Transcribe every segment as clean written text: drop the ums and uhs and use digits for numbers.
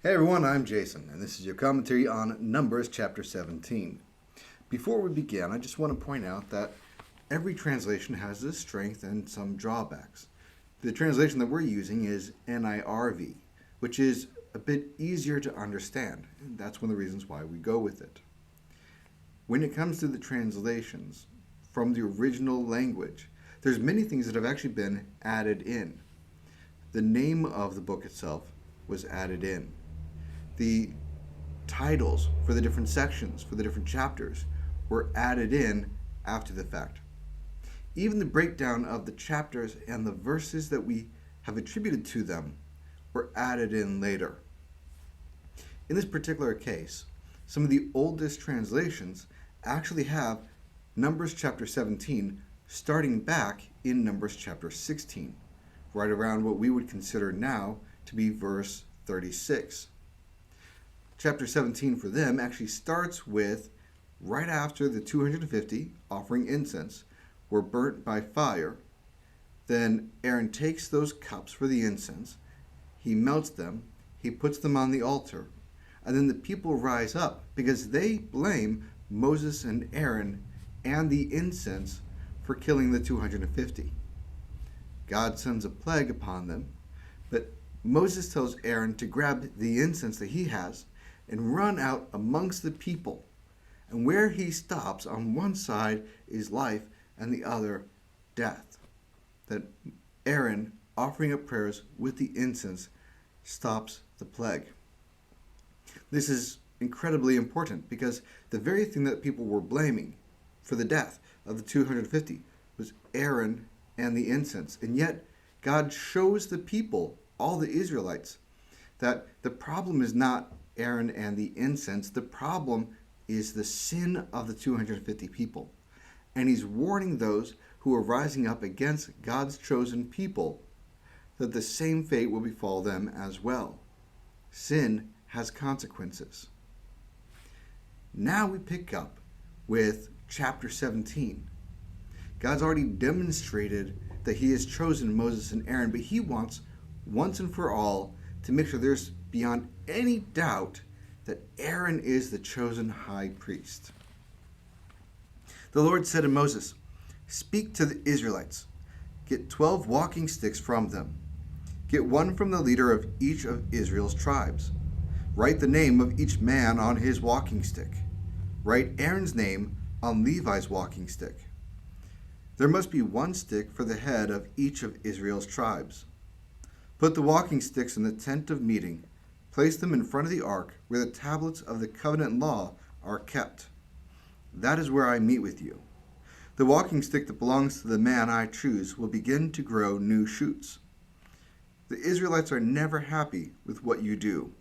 Hey everyone, I'm Jason, and this is your commentary on Numbers chapter 17. Before we begin, I just want to point out that every translation has its strength and some drawbacks. The translation that we're using is NIRV, which is a bit easier to understand, and that's one of the reasons why we go with it. When it comes to the translations from the original language, there's many things that have actually been added in. The name of the book itself was added in. The titles for the different sections, for the different chapters, were added in after the fact. Even the breakdown of the chapters and the verses that we have attributed to them were added in later. In this particular case, some of the oldest translations actually have Numbers chapter 17 starting back in Numbers chapter 16, right around what we would consider now to be verse 36. Chapter 17 for them actually starts with right after the 250 offering incense were burnt by fire. Then Aaron takes those cups for the incense, he melts them, he puts them on the altar, and then the people rise up because they blame Moses and Aaron and the incense for killing the 250. God sends a plague upon them, but Moses tells Aaron to grab the incense that he has and run out amongst the people. And where he stops, on one side is life and the other death. That Aaron, offering up prayers with the incense, stops the plague. This is incredibly important because the very thing that people were blaming for the death of the 250 was Aaron and the incense. And yet God shows the people, all the Israelites, that the problem is not Aaron and the incense. The problem is the sin of the 250 people. And he's warning those who are rising up against God's chosen people that the same fate will befall them as well. Sin has consequences. Now we pick up with chapter 17. God's already demonstrated that he has chosen Moses and Aaron, but he wants once and for all to make sure there's beyond any doubt that Aaron is the chosen high priest. The Lord said to Moses, "Speak to the Israelites. Get 12 walking sticks from them. Get one from the leader of each of Israel's tribes. Write the name of each man on his walking stick. Write Aaron's name on Levi's walking stick. There must be one stick for the head of each of Israel's tribes. Put the walking sticks in the tent of meeting. Place them in front of the ark where the tablets of the covenant law are kept. That is where I meet with you. The walking stick that belongs to the man I choose will begin to grow new shoots. The Israelites are never happy with what you do.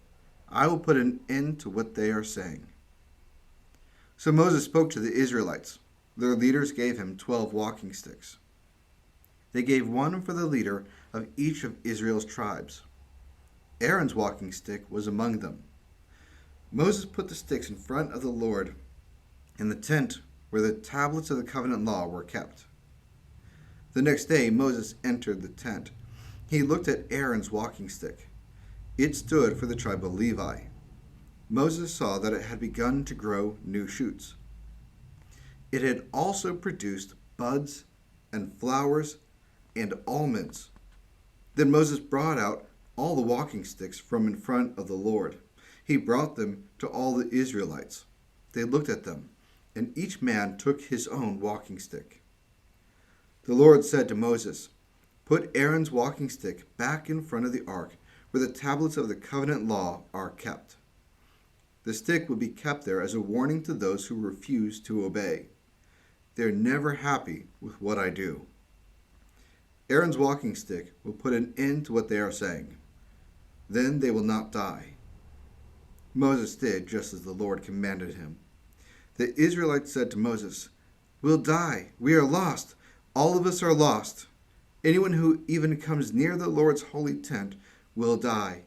I will put an end to what they are saying." So Moses spoke to the Israelites. Their leaders gave him 12 walking sticks. They gave one for the leader of each of Israel's tribes. Aaron's walking stick was among them. Moses put the sticks in front of the Lord in the tent where the tablets of the covenant law were kept. The next day Moses entered the tent. He looked at Aaron's walking stick. It stood for the tribe of Levi. Moses saw that it had begun to grow new shoots. It had also produced buds and flowers and almonds. Then Moses brought out all the walking sticks from in front of the Lord. He brought them to all the Israelites. They looked at them, and each man took his own walking stick. The Lord said to Moses, "Put Aaron's walking stick back in front of the ark where the tablets of the covenant law are kept. The stick will be kept there as a warning to those who refuse to obey. They're never happy with what I do. Aaron's walking stick will put an end to what they are saying. Then they will not die." Moses did just as the Lord commanded him. The Israelites said to Moses, "We'll die. We are lost. All of us are lost. Anyone who even comes near the Lord's holy tent will die.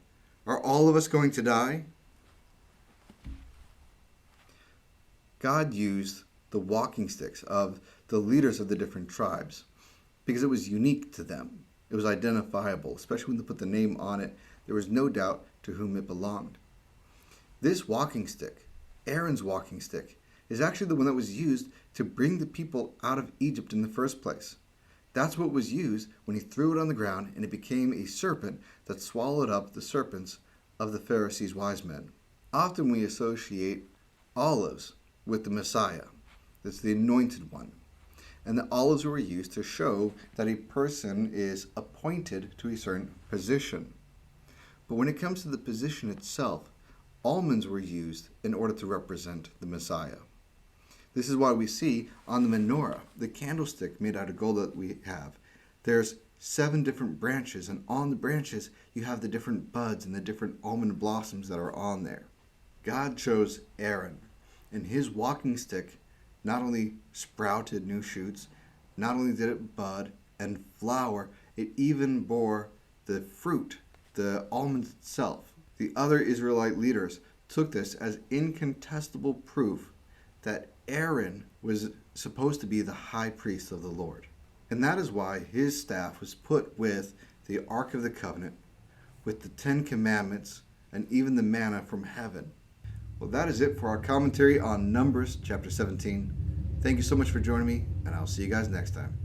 Are all of us going to die?" God used the walking sticks of the leaders of the different tribes because it was unique to them. It was identifiable, especially when they put the name on it. There was no doubt to whom it belonged. This walking stick, Aaron's walking stick, is actually the one that was used to bring the people out of Egypt in the first place. That's what was used when he threw it on the ground and it became a serpent that swallowed up the serpents of the Pharisees' wise men. Often we associate olives with the Messiah. That's the anointed one. And the olives were used to show that a person is appointed to a certain position. But when it comes to the position itself, almonds were used in order to represent the Messiah. This is why we see on the menorah, the candlestick made out of gold that we have, there's 7 different branches, and on the branches you have the different buds and the different almond blossoms that are on there. God chose Aaron, and his walking stick not only sprouted new shoots, not only did it bud and flower, it even bore the fruit, the almond itself. The other Israelite leaders took this as incontestable proof that Aaron was supposed to be the high priest of the Lord. And that is why his staff was put with the Ark of the Covenant, with the 10 Commandments, and even the manna from heaven. Well, that is it for our commentary on Numbers chapter 17. Thank you so much for joining me, and I'll see you guys next time.